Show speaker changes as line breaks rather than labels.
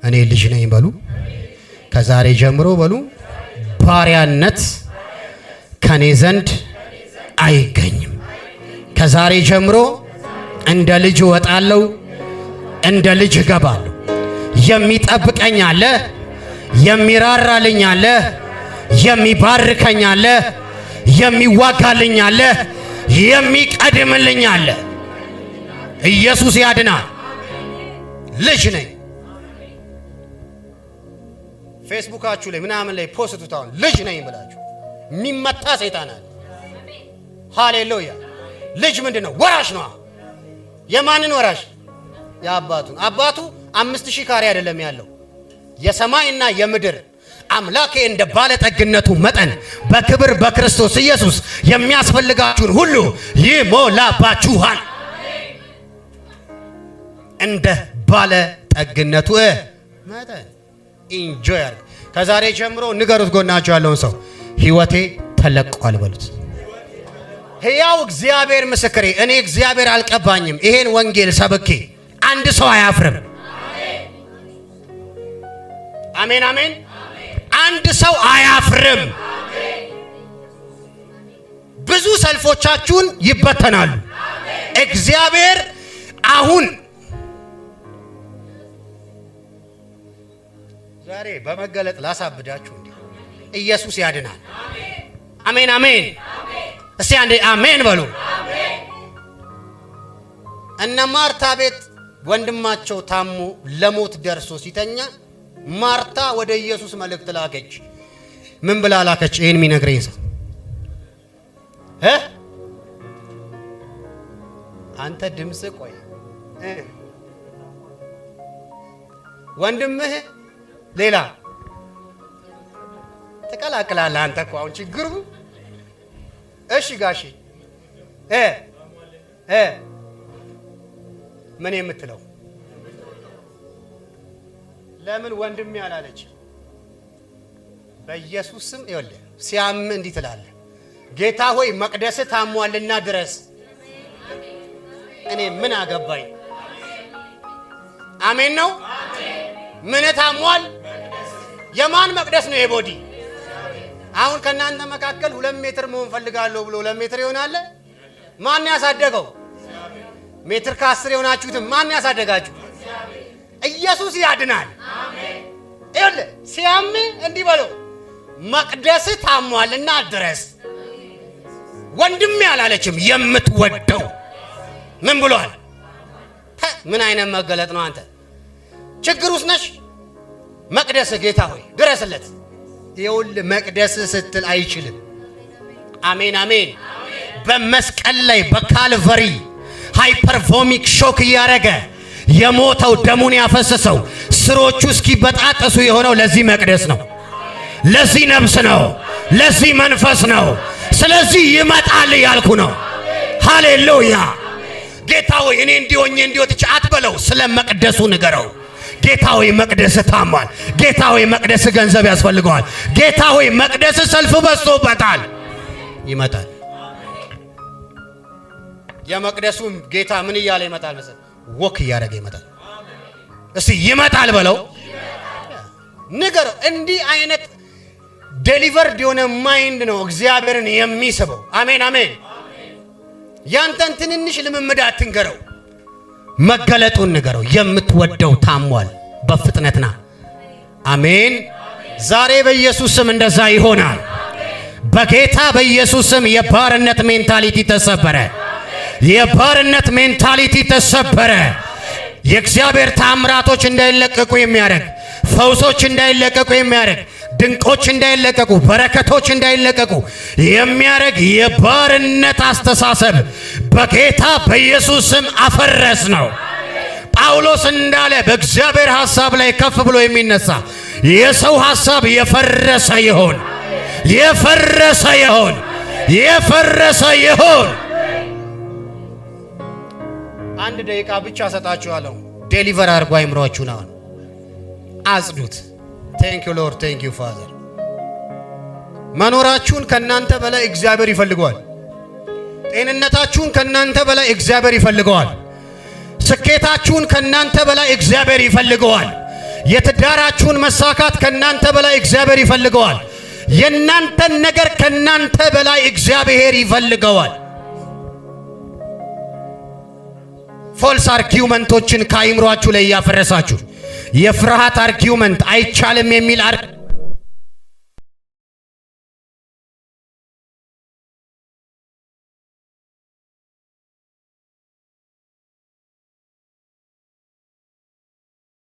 እኔ ልጅ ነኝ በሉ። ከዛሬ ጀምሮ በሉ ባሪያነት ከኔ ዘንድ አይገኝም። ከዛሬ ጀምሮ እንደ ልጅ እወጣለሁ፣ እንደ ልጅ እገባለሁ። የሚጠብቀኝ አለ፣ የሚራራልኝ አለ፣ የሚባርከኝ አለ፣ የሚዋጋልኝ አለ፣ የሚቀድምልኝ አለ። ኢየሱስ ያድናል። ልጅ ነኝ። ፌስቡካችሁ ላይ ምናምን ላይ ፖስቱት አሁን ልጅ ነኝ ብላችሁ የሚመታ ሰይጣን አለ። ሃሌሉያ። ልጅ ምንድነው? ወራሽ ነው። የማንን ወራሽ? የአባቱን። አባቱ 5000 ካሬ አይደለም ያለው፣ የሰማይና የምድር አምላኬ እንደ ባለጠግነቱ መጠን በክብር በክርስቶስ ኢየሱስ የሚያስፈልጋችሁን ሁሉ ይሞላባችኋል። እንደ ባለጠግነቱ መጠን ኢንጆይ አድርግ። ከዛሬ ጀምሮ ንገሩት ጎናችሁ ያለውን ሰው ህይወቴ ተለቋል በሉት። ሕያው እግዚአብሔር ምስክሬ፣ እኔ እግዚአብሔር አልቀባኝም። ይሄን ወንጌል ሰብኬ አንድ ሰው አያፍርም። አሜን አሜን። አንድ ሰው አያፍርም። ብዙ ሰልፎቻችሁን ይበተናሉ። እግዚአብሔር አሁን ዛሬ በመገለጥ ላሳብዳችሁ እንዴ! ኢየሱስ ያድናል። አሜን አሜን። እስቲ አንዴ አሜን በሉ። እነ ማርታ ቤት ወንድማቸው ታሞ ለሞት ደርሶ ሲተኛ ማርታ ወደ ኢየሱስ መልእክት ላከች። ምን ብላ ላከች? ይሄን የሚነግረኝ ሰው አንተ ድምጽ ቆይ ወንድምህ ሌላ ተቀላቅላለህ አንተ እኮ አሁን ችግሩ። እሺ ጋሺ ምን የምትለው ለምን ወንድሜ አላለች? በኢየሱስ ስም ይኸውልህ፣ ሲያም እንዲህ ትላለህ፣ ጌታ ሆይ መቅደስ ታሟልና ድረስ። እኔ ምን አገባኝ? አሜን ነው። ምን ታሟል? የማን መቅደስ ነው? የቦዲ አሁን ከናንተ መካከል 2 ሜትር መሆን ፈልጋለሁ ብሎ 2 ሜትር ይሆናል። ማን ያሳደገው? ሜትር ከ10 የሆናችሁትም ማን ያሳደጋችሁ? ኢየሱስ ያድናል። አሜን። ይኸውልህ ሲያም እንዲህ በለው፣ መቅደስ ታሟልና ድረስ። ወንድሜ አላለችም። የምትወደው ምን ብሏል? ምን አይነት መገለጥ ነው? አንተ ችግር ውስጥ ነሽ። መቅደስ ጌታ ሆይ ድረስለት። ይኸውልህ መቅደስ ስትል አይችልም። አሜን አሜን። በመስቀል ላይ በካልቨሪ ሃይፐርቮሚክ ሾክ እያደረገ የሞተው ደሙን ያፈሰሰው ስሮቹ እስኪበጣጠሱ የሆነው ለዚህ መቅደስ ነው፣ ለዚህ ነፍስ ነው፣ ለዚህ መንፈስ ነው። ስለዚህ ይመጣል ያልኩ ነው። ሃሌሉያ። ጌታ ሆይ እኔ እንዲሆኝ እንዲወጥች አትበለው፣ ስለ መቅደሱ ንገረው። ጌታ ሆይ መቅደስ ታሟል። ጌታ ሆይ መቅደስ ገንዘብ ያስፈልገዋል። ጌታ ሆይ መቅደስ ሰልፍ በዝቶበታል። ይመጣል። የመቅደሱም ጌታ ምን እያለ ይመጣል መሰል? ወክ እያደረገ ይመጣል። እስቲ ይመጣል በለው፣ ንገረው። እንዲህ አይነት ዴሊቨርድ የሆነ ማይንድ ነው እግዚአብሔርን የሚስበው። አሜን አሜን። ያንተን ትንንሽ ልምምድ አትንገረው፣ መገለጡን ንገረው። የምትወደው ታሟል፣ በፍጥነትና አሜን። ዛሬ በኢየሱስ ስም እንደዛ ይሆናል። በጌታ በኢየሱስ ስም የባርነት ሜንታሊቲ ተሰበረ። የባርነት ሜንታሊቲ ተሰበረ። የእግዚአብሔር ታምራቶች እንዳይለቀቁ የሚያደርግ፣ ፈውሶች እንዳይለቀቁ የሚያደርግ፣ ድንቆች እንዳይለቀቁ፣ በረከቶች እንዳይለቀቁ የሚያደርግ የባርነት አስተሳሰብ በጌታ በኢየሱስ ስም አፈረስ ነው። ጳውሎስ እንዳለ በእግዚአብሔር ሐሳብ ላይ ከፍ ብሎ የሚነሳ የሰው ሐሳብ የፈረሰ ይሆን፣ የፈረሰ ይሆን፣ የፈረሰ ይሆን። አንድ ደቂቃ ብቻ ሰጣችኋለሁ። ዴሊቨር አድርጎ አይምሯችሁን አሁን አጽዱት። ቴንክ ዩ ሎርድ፣ ቴንክ ዩ ፋዘር። መኖራችሁን ከናንተ በላይ እግዚአብሔር ይፈልገዋል። ጤንነታችሁን ከናንተ በላይ እግዚአብሔር ይፈልገዋል። ስኬታችሁን ከናንተ በላይ እግዚአብሔር ይፈልገዋል። የትዳራችሁን መሳካት ከናንተ በላይ እግዚአብሔር ይፈልገዋል። የናንተን ነገር ከናንተ በላይ እግዚአብሔር ይፈልገዋል። ፎልስ አርጊውመንቶችን ከአይምሯችሁ ላይ ያፈረሳችሁ የፍርሃት አርጊውመንት አይቻልም የሚል